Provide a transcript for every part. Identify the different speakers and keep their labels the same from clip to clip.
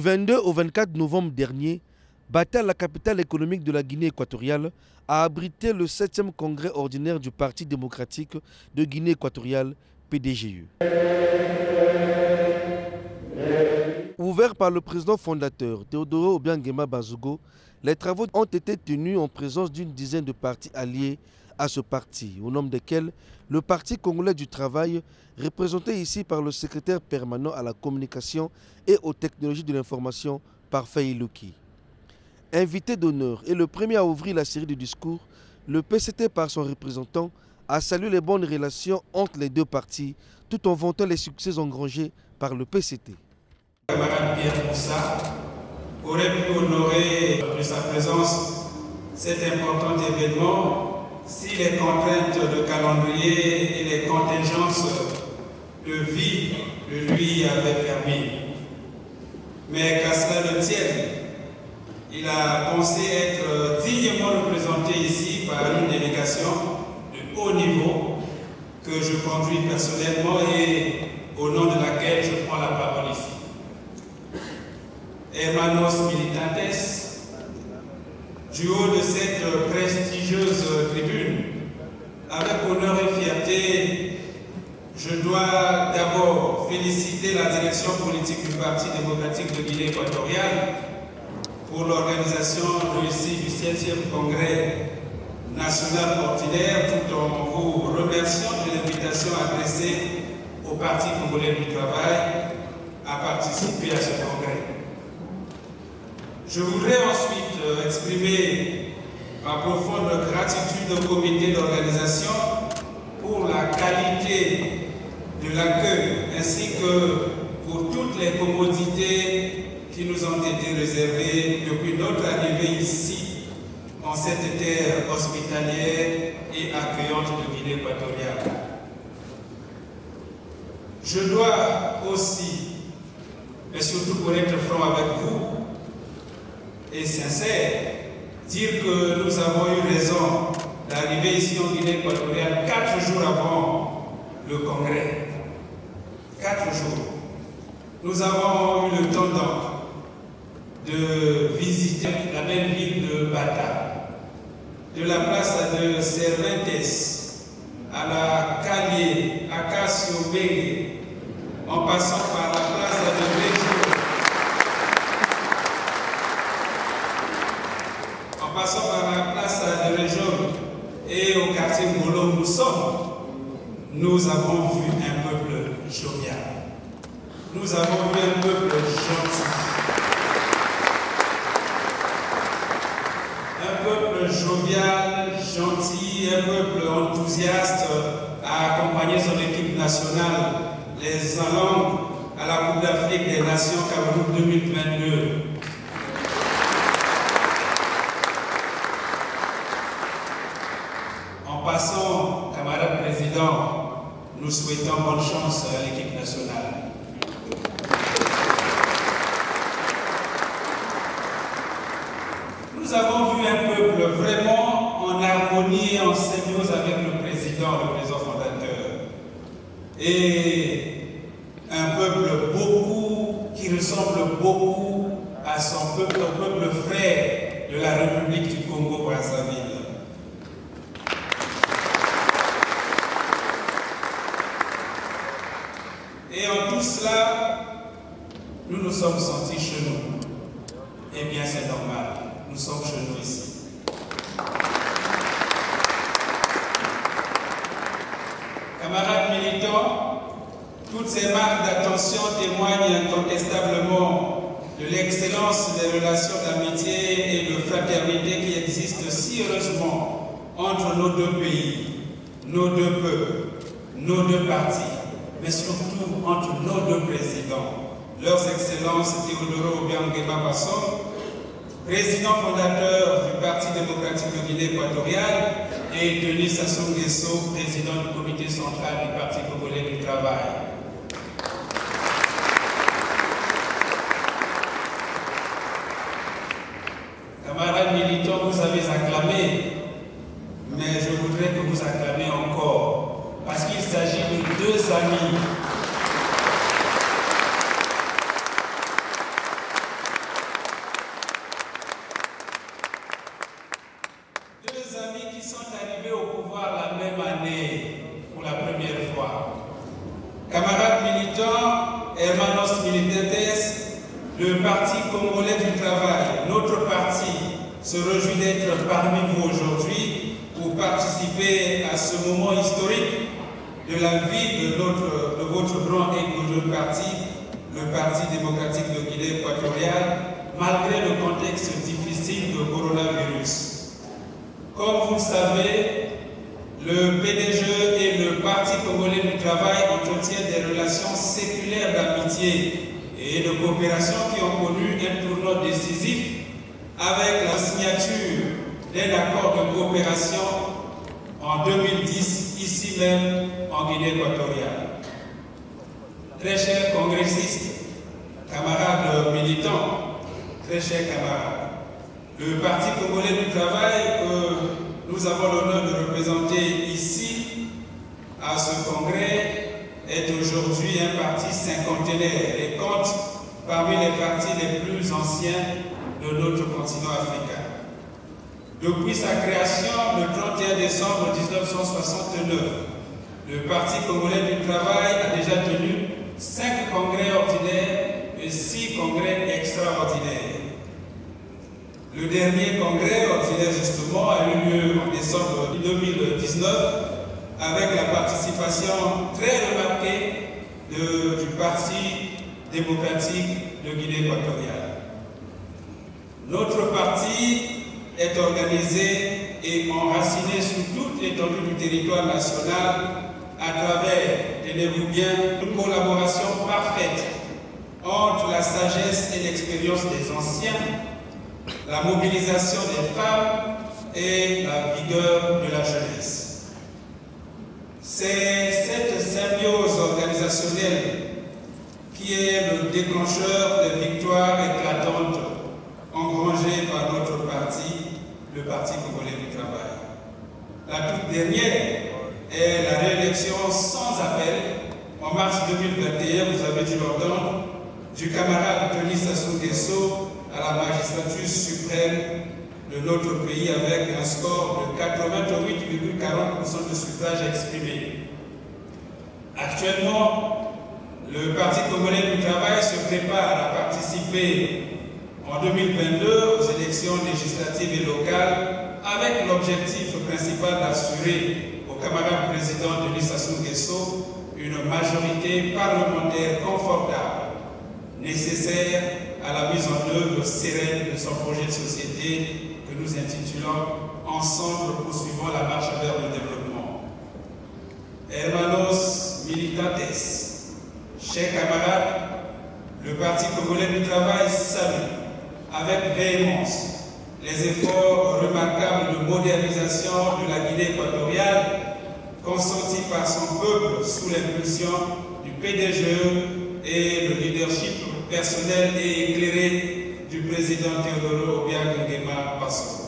Speaker 1: 22 au 24 novembre dernier, Bata, la capitale économique de la Guinée équatoriale, a abrité le 7e congrès ordinaire du Parti démocratique de Guinée équatoriale, PDGU. Ouvert par le président fondateur Théodoro Obiang Bazougo, les travaux ont été tenus en présence d'une dizaine de partis alliés à ce parti, au nombre desquels le Parti congolais du travail, représenté ici par le secrétaire permanent à la communication et aux technologies de l'information, Parfait Iluki. Invité d'honneur et le premier à ouvrir la série de discours, le PCT par son représentant a salué les bonnes relations entre les deux partis tout en vantant les succès engrangés par le PCT.
Speaker 2: Le camarade Pierre Moussa aurait pu honorer de sa présence cet important événement si les contraintes de calendrier et les contingences de vie le lui avaient permis. Mais qu'à cela ne tienne, il a pensé être dignement représenté ici par une délégation de haut niveau que je conduis personnellement et au nom de laquelle je prends la parole ici. Hermanos Militantes, du haut de cette prestigieuse tribune, avec honneur et fierté, je dois d'abord féliciter la direction politique du Parti démocratique de Guinée équatoriale pour l'organisation réussie du 7e congrès national ordinaire, tout en vous remerciant de l'invitation adressée au Parti congolais du travail à participer à ce congrès. Je voudrais ensuite exprimer ma profonde gratitude au comité d'organisation pour la qualité de l'accueil ainsi que pour toutes les commodités qui nous ont été réservées depuis notre arrivée ici en cette terre hospitalière et accueillante de Guinée équatoriale. Je dois aussi, et surtout pour être franc avec vous, et sincère, dire que nous avons eu raison d'arriver ici en Guinée équatoriale 4 jours avant le congrès. 4 jours. Nous avons eu le temps de visiter la belle ville de Bata, de la place de Cervantes à la Calier, à Cassio-Bengue, en passant par la place de Béjo, en passant par la place de Région et au quartier Molo où nous sommes, nous avons vu un peuple jovial. Nous avons vu un peuple gentil. Un peuple jovial, gentil, un peuple enthousiaste à accompagner son équipe nationale les allant à la Coupe d'Afrique des Nations Cameroun 2022. En passant, camarade président, nous souhaitons bonne chance à l'équipe nationale. Nous avons vu un peuple vraiment en harmonie et en symbiose avec le président fondateur. Et un peuple qui ressemble beaucoup à son peuple, au peuple frère de la République du Congo-Brazzaville. Et en tout cela, nous nous sommes sentis chez nous. Eh bien, c'est normal. Nous sommes chez nous ici. Camarades militants, toutes ces marques d'attention témoignent incontestablement de l'excellence des relations d'amitié et de fraternité qui existent si heureusement entre nos deux pays, nos deux peuples, nos deux partis, mais surtout entre nos deux présidents, leurs excellences Théodoro Obiang Bazougo, président fondateur du Parti démocratique de Guinée équatoriale, et Denis Sassou Nguesso, président du comité central du Parti congolais du travail. Camarades militants, vous avez acclamé, mais je voudrais que vous acclamiez encore, parce qu'il s'agit de deux amis. Hermanos Militantes, le Parti congolais du travail, notre parti, se réjouit d'être parmi vous aujourd'hui pour participer à ce moment historique de la vie de votre grand et glorieux parti, le Parti démocratique de Guinée équatoriale, malgré le contexte difficile de coronavirus. Comme vous le savez, le PDG et le Parti congolais du travail entretiennent des relations séculaires d'amitié et de coopération qui ont connu un tournant décisif avec la signature d'un accord de coopération en 2010, ici même en Guinée équatoriale. Très chers congressistes, camarades militants, très chers camarades, le Parti congolais du travail que nous avons l'honneur de représenter ici à ce congrès est aujourd'hui un parti cinquantenaire et compte parmi les partis les plus anciens de notre continent africain. Depuis sa création le 31 décembre 1969, le Parti congolais du travail a déjà tenu 5 congrès ordinaires et 6 congrès extraordinaires. Le dernier congrès ordinaire, justement, a eu lieu en décembre 2019 avec la participation très remarquée du Parti démocratique de Guinée équatoriale. Notre parti est organisé et enraciné sur toute l'étendue du territoire national à travers, tenez-vous bien, une collaboration parfaite entre la sagesse et l'expérience des anciens, la mobilisation des femmes et la vigueur de la jeunesse. C'est cette symbiose organisationnelle qui est le déclencheur des victoires éclatantes engrangées par notre parti, le Parti congolais du travail. La toute dernière est la réélection sans appel en mars 2021, vous avez dû l'ordre, du camarade Denis Sassou Nguesso à la magistrature suprême de notre pays avec un score de 88,40% de suffrages exprimés. Actuellement, le Parti congolais du travail se prépare à participer en 2022 aux élections législatives et locales avec l'objectif principal d'assurer au camarade président Denis Sassou Nguesso une majorité parlementaire confortable, nécessaire à la mise en œuvre sereine de son projet de société que nous intitulons « Ensemble poursuivons la marche vers le développement ». Hermanos Militantes, chers camarades, le Parti congolais du travail salue avec véhémence les efforts remarquables de modernisation de la Guinée équatoriale consentis par son peuple sous l'impulsion du PDGE et le leadership personnel et éclairé du président Teodoro Obiang Nguema Bassongo.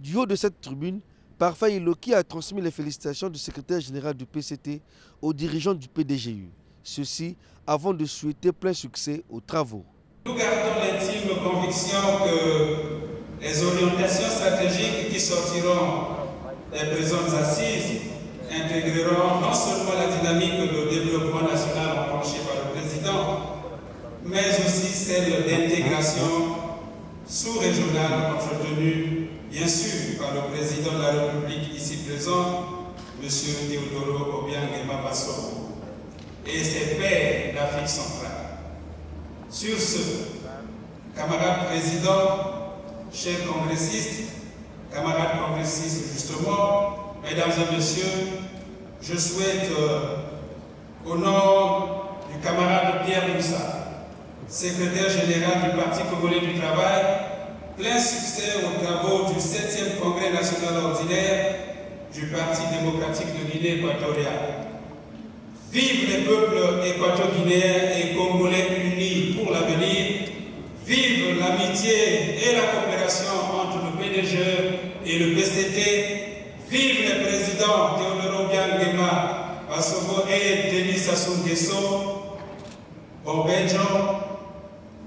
Speaker 1: Du haut de cette tribune, Parfait Iloki a transmis les félicitations du secrétaire général du PCT aux dirigeants du PDGU. Ceci avant de souhaiter plein succès aux travaux.
Speaker 2: Nous gardons l'intime conviction que les orientations stratégiques qui sortiront des présentes assises intégreront non seulement la dynamique de développement national enclenchée par le président, mais aussi celle d'intégration sous-régionale entretenue, bien sûr, par le président de la République ici présent, M. Teodoro Obiang Nguema Bassongo, et ses pairs d'Afrique centrale. Sur ce, camarades présidents, chers congressistes, camarades congressistes justement, mesdames et messieurs, je souhaite, au nom du camarade Pierre Moussa, secrétaire général du Parti congolais du travail, plein succès aux travaux du 7e Congrès national ordinaire du Parti démocratique de Guinée équatoriale. Vive les peuples équato-guinéens et congolais unis pour l'avenir. Vive l'amitié et la coopération entre le PDG et le PCT. Vive les présidents Teodoro Obiang Nguema Bassongo et Denis Sassou Nguesso. Bobenjo,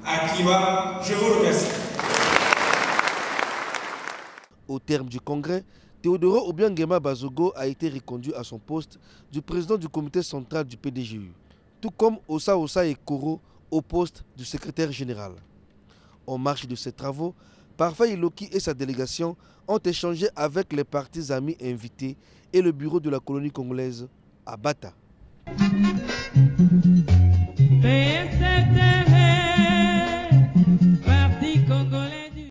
Speaker 2: Akiba, je vous remercie.
Speaker 1: Au terme du congrès, Théodore Obiangema Bazogo a été reconduit à son poste du président du comité central du PDGU, tout comme Ossa Ossa et Koro au poste du secrétaire général. En marge de ces travaux, Parfait Iloki et sa délégation ont échangé avec les partis amis invités et le bureau de la colonie congolaise à Bata.